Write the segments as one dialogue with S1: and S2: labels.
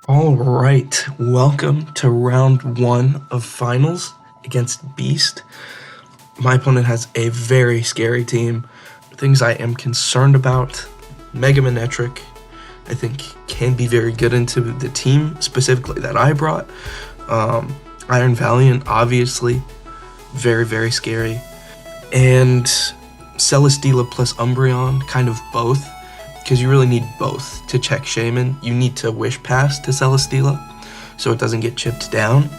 S1: All right, welcome to round one of finals against Beast. My opponent has a very scary team. Things I am concerned about: Mega Manetric, I think, can be very good into the team, specifically that I brought. Iron Valiant, obviously, very, very scary. And Celeste plus Umbreon, kind of both, because you really need both to check Shaman. You need to Wish Pass to Celeste so it doesn't get chipped down.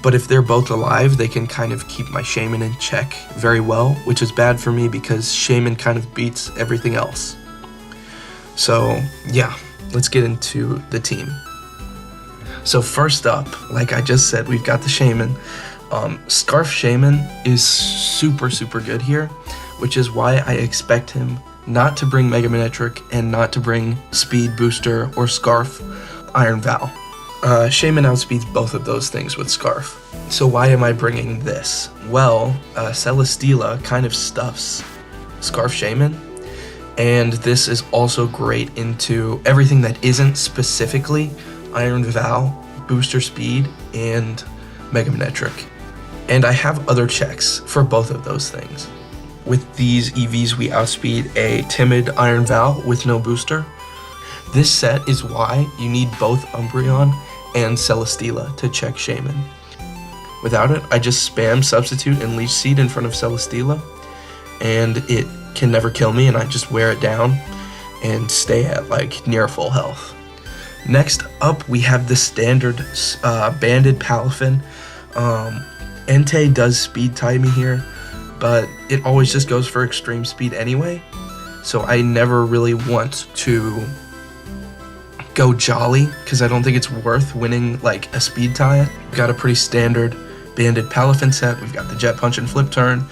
S1: But if they're both alive, they can kind of keep my Shaman in check very well, which is bad for me because Shaman kind of beats everything else. So yeah, let's get into the team. So first up, like I just said, we've got the Shaman. Scarf Shaman is super good here, which is why I expect him not to bring Mega Manetric and not to bring Speed Booster or Scarf Iron Val. Shaman outspeeds both of those things with Scarf. So why am I bringing this? Well, Celeste kind of stuffs Scarf Shaman, and this is also great into everything that isn't specifically Iron Val, Booster Speed, and Mega Manetric. And I have other checks for both of those things. With these EVs, we outspeed a timid Iron Val with no booster. This set is why you need both Umbreon and Celeste to check Shaman. Without it, I just spam Substitute and Leech Seed in front of Celeste, and it can never kill me, and I just wear it down and stay at like near full health. Next up, we have the standard banded Palafin. Entei does speed tie me here, but it always just goes for extreme speed anyway, so I never really want to go jolly because I don't think it's worth winning like a speed tie. We've got a pretty standard banded Palafin set. We've got the Jet Punch and Flip Turn,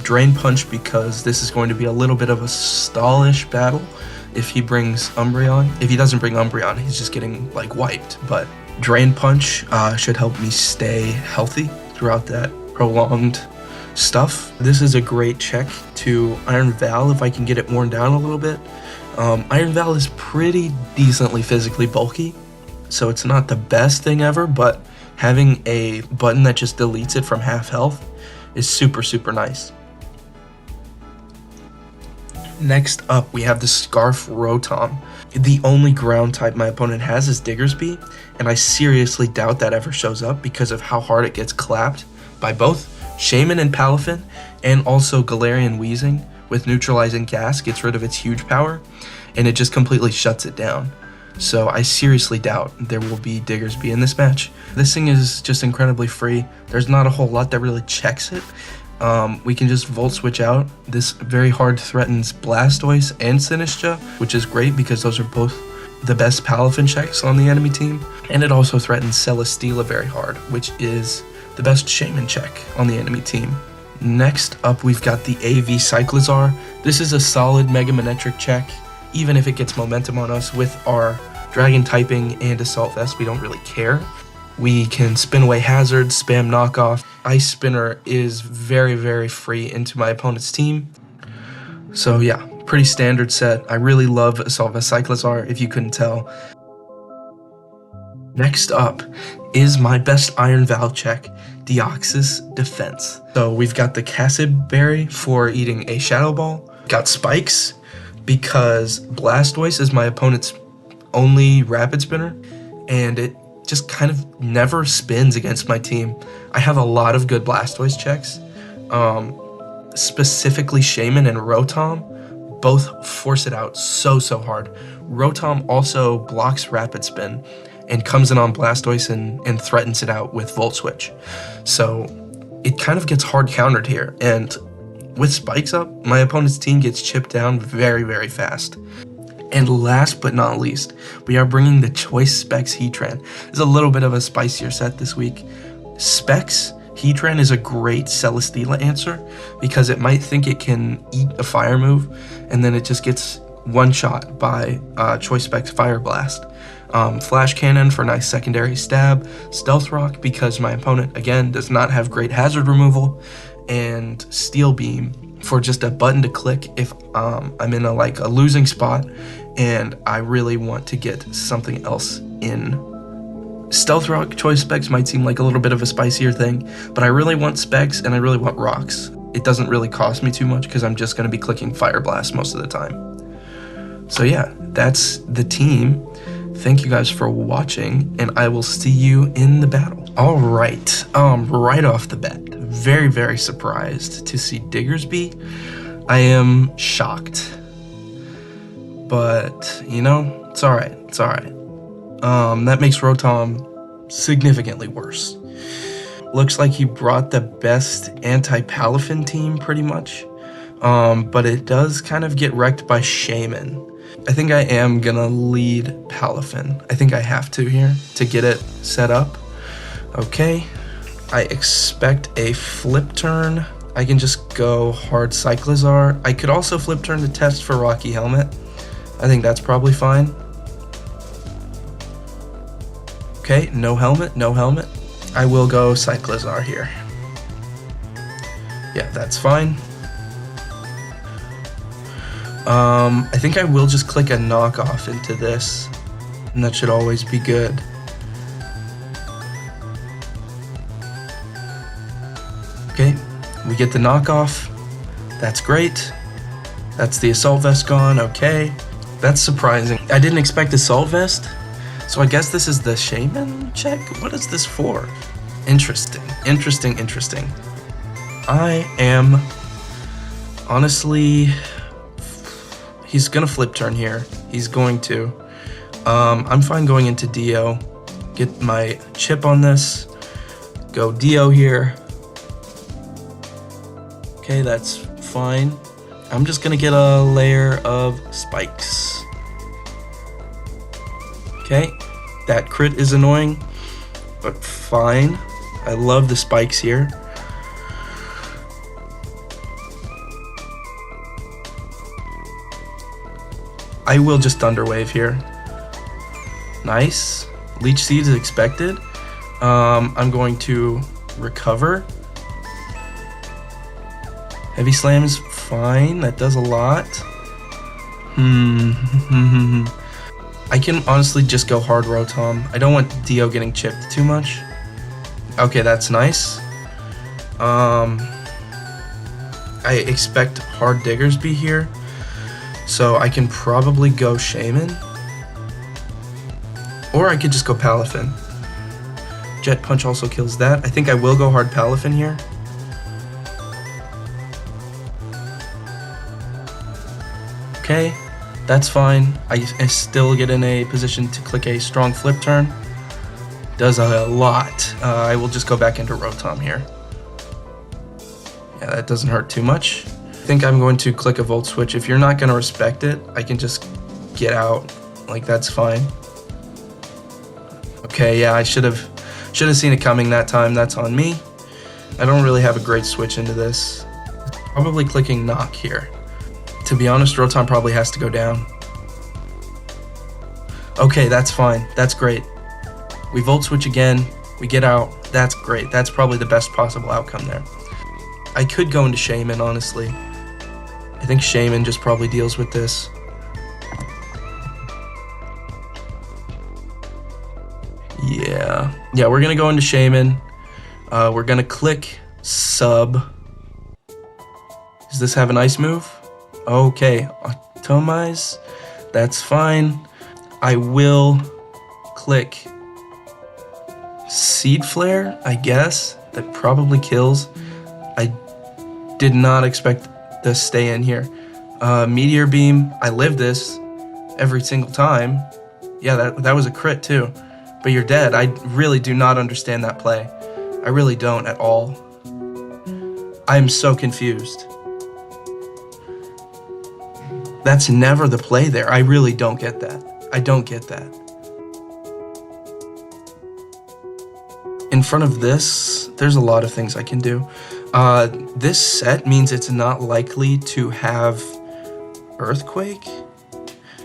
S1: Drain Punch because this is going to be a little bit of a stallish battle if he brings Umbreon. If he doesn't bring Umbreon, he's just getting like wiped, but Drain Punch should help me stay healthy throughout that prolonged stuff. This is a great check to Iron Val if I can get it worn down a little bit. Iron Val is pretty decently physically bulky, so it's not the best thing ever, but having a button that just deletes it from half health is super nice. Next up, we have the Scarf Rotom. The only ground type my opponent has is Diggersby, and I seriously doubt that ever shows up because of how hard it gets clapped by both Shaman and Palafin, and also Galarian Wheezing with Neutralizing Gas gets rid of its huge power, and it just completely shuts it down. So I seriously doubt there will be Diggersby in this match. This thing is just incredibly free. There's not a whole lot that really checks it. We can just Volt Switch out. This very hard threatens Blastoise and Sinistcha, which is great because those are both the best Palafin checks on the enemy team. And it also threatens Celeste very hard, which is the best Shaman check on the enemy team. Next up, we've got the AV Cyclizar. This is a solid Mega Manetric check, even if it gets momentum on us. With our Dragon typing and Assault Vest, we don't really care. We can spin away hazards, spam knockoff. Ice Spinner is very free into my opponent's team. So yeah, pretty standard set. I really love Assault Vest Cyclizar, if you couldn't tell. Next up is my best Iron Val check, Deoxys Defense. So we've got the Cassib Berry for eating a Shadow Ball. Got Spikes because Blastoise is my opponent's only Rapid Spinner, and it just kind of never spins against my team. I have a lot of good Blastoise checks, specifically Shaman and Rotom. Both force it out so hard. Rotom also blocks Rapid Spin and comes in on Blastoise and threatens it out with Volt Switch. So it kind of gets hard countered here, and with Spikes up, my opponent's team gets chipped down very fast. And last but not least, we are bringing the Choice Specs Heatran. It's a little bit of a spicier set this week. Specs Heatran is a great Celeste answer because it might think it can eat a fire move, and then it just gets one shot by Choice Specs Fire Blast. Flash Cannon for nice secondary stab. Stealth Rock because my opponent, again, does not have great hazard removal. And Steel Beam for just a button to click if I'm in a losing spot and I really want to get something else in. Stealth Rock Choice Specs might seem like a little bit of a spicier thing, but I really want Specs and I really want Rocks. It doesn't really cost me too much because I'm just going to be clicking Fire Blast most of the time. So yeah, that's the team. Thank you guys for watching, and I will see you in the battle. All right, right off the bat, very, very surprised to see Diggersby. I am shocked, but you know, it's all right, it's all right. That makes Rotom significantly worse. Looks like he brought the best anti-PALAFIN team pretty much, but it does kind of get wrecked by Shaman. I think I am gonna lead PALAFIN. I think I have to here to get it set up. Okay, I expect a flip turn. I can just go hard Cyclizar. I could also flip turn to test for Rocky Helmet. I think that's probably fine. Okay, no helmet, no helmet. I will go Cyclizar here. Yeah, that's fine. I think I will just click a knockoff into this, and that should always be good. Okay, we get the knockoff. That's great. That's the Assault Vest gone, okay. That's surprising. I didn't expect Assault Vest, so I guess this is the Shaman check? What is this for? Interesting, interesting, interesting. I am, honestly, he's gonna flip turn here. He's going to. I'm fine going into Dio. Get my chip on this. Go Dio here. Okay, that's fine. I'm just gonna get a layer of spikes. Okay, that crit is annoying, but fine. I love the spikes here. I will just Thunder Wave here. Nice. Leech Seed is expected. I'm going to recover. Heavy Slam is fine. That does a lot. I can honestly just go hard Rotom. I don't want Dio getting chipped too much. Okay, that's nice. I expect hard Diggersby here. So I can probably go Shaman. Or I could just go PALAFIN. Jet Punch also kills that. I think I will go hard PALAFIN here. Okay, that's fine. I still get in a position to click a strong flip turn. Does a lot. I will just go back into Rotom here. Yeah, that doesn't hurt too much. I think I'm going to click a Volt Switch. If you're not going to respect it, I can just get out. Like, that's fine. Okay, yeah, I should have seen it coming that time. That's on me. I don't really have a great switch into this. Probably clicking Knock here. To be honest, Rotom probably has to go down. Okay, that's fine. That's great. We Volt Switch again. We get out. That's great. That's probably the best possible outcome there. I could go into Shaman, honestly. I think Shaman just probably deals with this. Yeah, we're gonna go into Shaman. We're gonna click Sub. Does this have an ice move? Okay, Atomize. That's fine. I will click Seed Flare, I guess. That probably kills. I did not expect to stay in here. Meteor Beam, I live this every single time. Yeah, that was a crit too. But you're dead. I really do not understand that play. I really don't at all. I am so confused. That's never the play there. I really don't get that. I don't get that. In front of this, there's a lot of things I can do. This set means it's not likely to have Earthquake.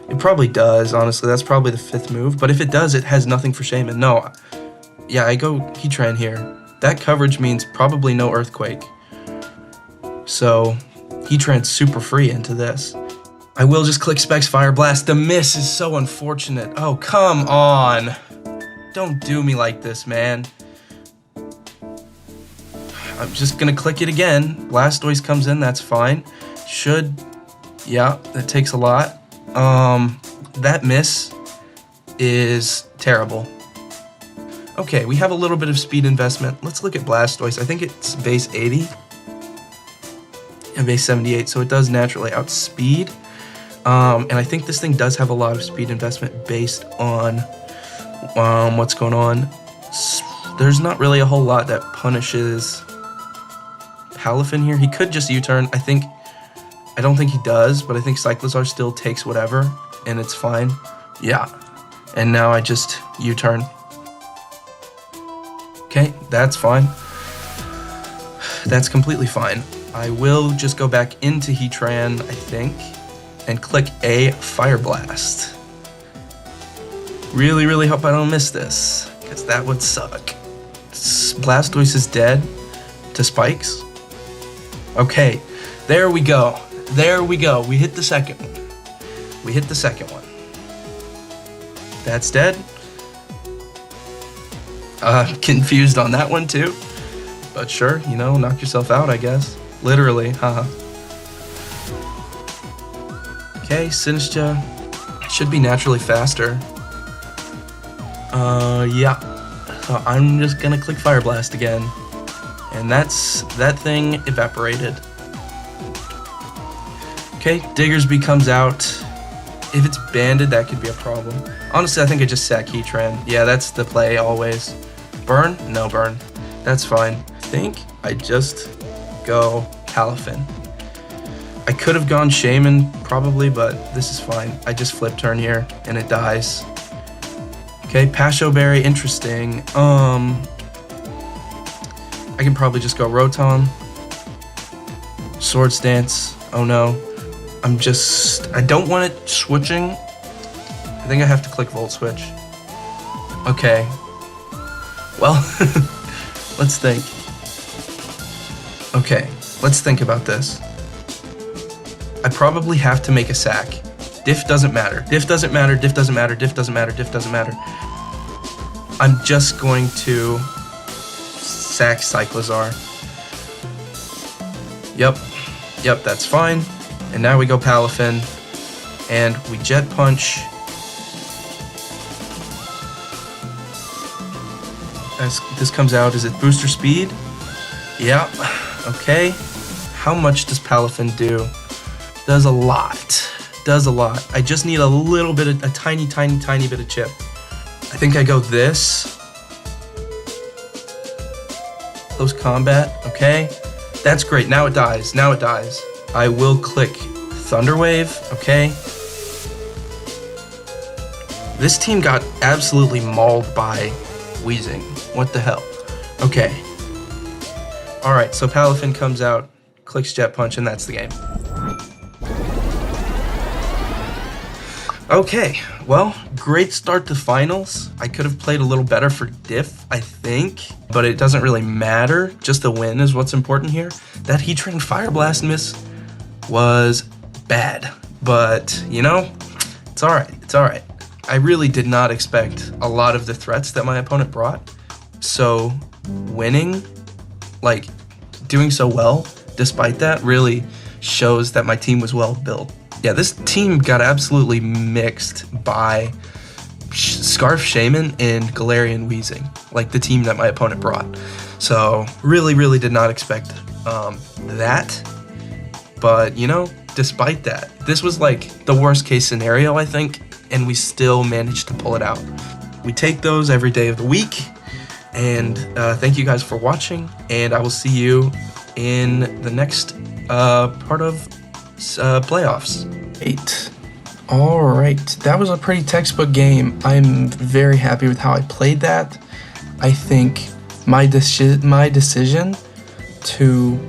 S1: It probably does, honestly. That's probably the 5th move. But if it does, it has nothing for Shaman. No. Yeah, I go Heatran here. That coverage means probably no Earthquake. So, Heatran's super free into this. I will just click Specs Fire Blast. The miss is so unfortunate. Oh, come on. Don't do me like this, man. I'm just gonna click it again. Blastoise comes in, that's fine. Yeah, that takes a lot. That miss is terrible. Okay, we have a little bit of speed investment. Let's look at Blastoise. I think it's base 80 and base 78, so it does naturally outspeed. And I think this thing does have a lot of speed investment based on what's going on. There's not really a whole lot that punishes PALAFIN here. He could just U-turn. I don't think he does, but I think Cyclizar still takes whatever, and it's fine. Yeah. And now I just U-turn. Okay, that's fine. That's completely fine. I will just go back into Heatran, I think, and click a Fire Blast. Really, really hope I don't miss this, because that would suck. Blastoise is dead to Spikes. Okay, there we go. There we go. We hit the second one. That's dead. Confused on that one too. But sure, you know, knock yourself out, I guess. Literally, haha. Okay, Sinistcha should be naturally faster. Yeah. So I'm just gonna click Fire Blast again. And that thing evaporated. Okay, Diggersby comes out. If it's banded, that could be a problem. Honestly, I think I just sack Heatran. Yeah, that's the play always. Burn? No burn. That's fine. I think I just go PALAFIN. I could have gone Shaman, probably, but this is fine. I just flip turn here, and it dies. Okay, Pasho Berry, interesting. I can probably just go Rotom. Swords Dance. Oh no. I don't want it switching. I think I have to click Volt Switch. Okay. Well, let's think. Okay, let's think about this. I probably have to make a sack. Diff doesn't matter. Diff doesn't matter. Diff doesn't matter. Diff doesn't matter. Diff doesn't matter. I'm just going to sack Cyclizar. Yep, that's fine. And now we go PALAFIN, and we Jet Punch. As this comes out, is it booster speed? Yeah, okay. How much does PALAFIN do? Does a lot. I just need a tiny bit of chip. I think I go this. Close combat, okay. That's great, now it dies. I will click Thunder Wave, okay. This team got absolutely mauled by Weezing. What the hell? Okay. Alright, so PALAFIN comes out, clicks Jet Punch, and that's the game. Okay, well, great start to finals. I could have played a little better for Diff, I think, but it doesn't really matter. Just the win is what's important here. That Heatran Fire Blast miss was bad, but you know, it's alright. I really did not expect a lot of the threats that my opponent brought, so winning, like doing so well despite that, really shows that my team was well built. Yeah, this team got absolutely mixed by Scarf Shaman and Galarian Weezing, like the team that my opponent brought. So really did not expect that. But, you know, despite that, this was like the worst case scenario, I think, and we still managed to pull it out. We take those every day of the week, and thank you guys for watching, and I will see you in the next part of playoffs. 8. Alright, that was a pretty textbook game. I'm very happy with how I played that. I think my decision to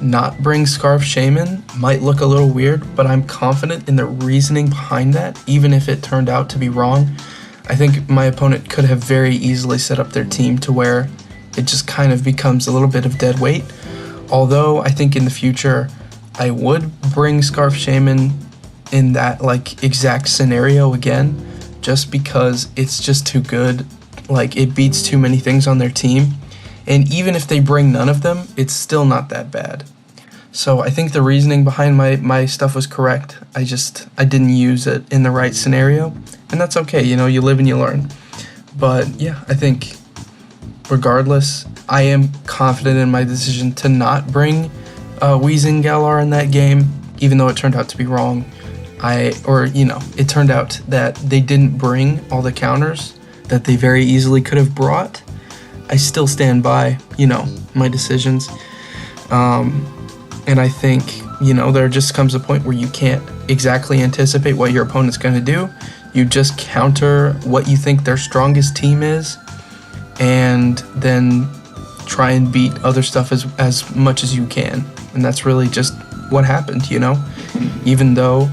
S1: not bring Scarf Shaman might look a little weird, but I'm confident in the reasoning behind that, even if it turned out to be wrong. I think my opponent could have very easily set up their team to where it just kind of becomes a little bit of dead weight. Although I think in the future I would bring Scarf Shaman in that like exact scenario again, just because it's just too good. Like, it beats too many things on their team. And even if they bring none of them, it's still not that bad. So I think the reasoning behind my stuff was correct. I didn't use it in the right scenario. And that's okay, you know, you live and you learn. But yeah, I think regardless, I am confident in my decision to not bring Weezing Galar in that game, even though it turned out to be wrong. It turned out that they didn't bring all the counters that they very easily could have brought. I still stand by, you know, my decisions. And I think, you know, there just comes a point where you can't exactly anticipate what your opponent's going to do. You just counter what you think their strongest team is, and then try and beat other stuff as much as you can. And that's really just what happened, you know? Even though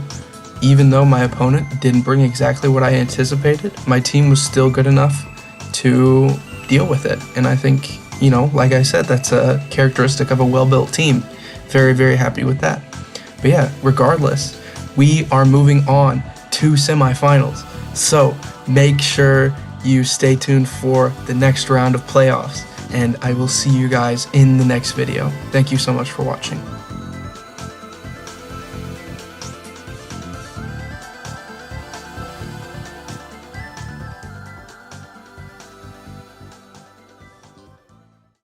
S1: my opponent didn't bring exactly what I anticipated, my team was still good enough to deal with it. And I think, you know, like I said, that's a characteristic of a well-built team. Very, very happy with that. But yeah, regardless, we are moving on to semifinals. So make sure you stay tuned for the next round of playoffs, and I will see you guys in the next video. Thank you so much for watching.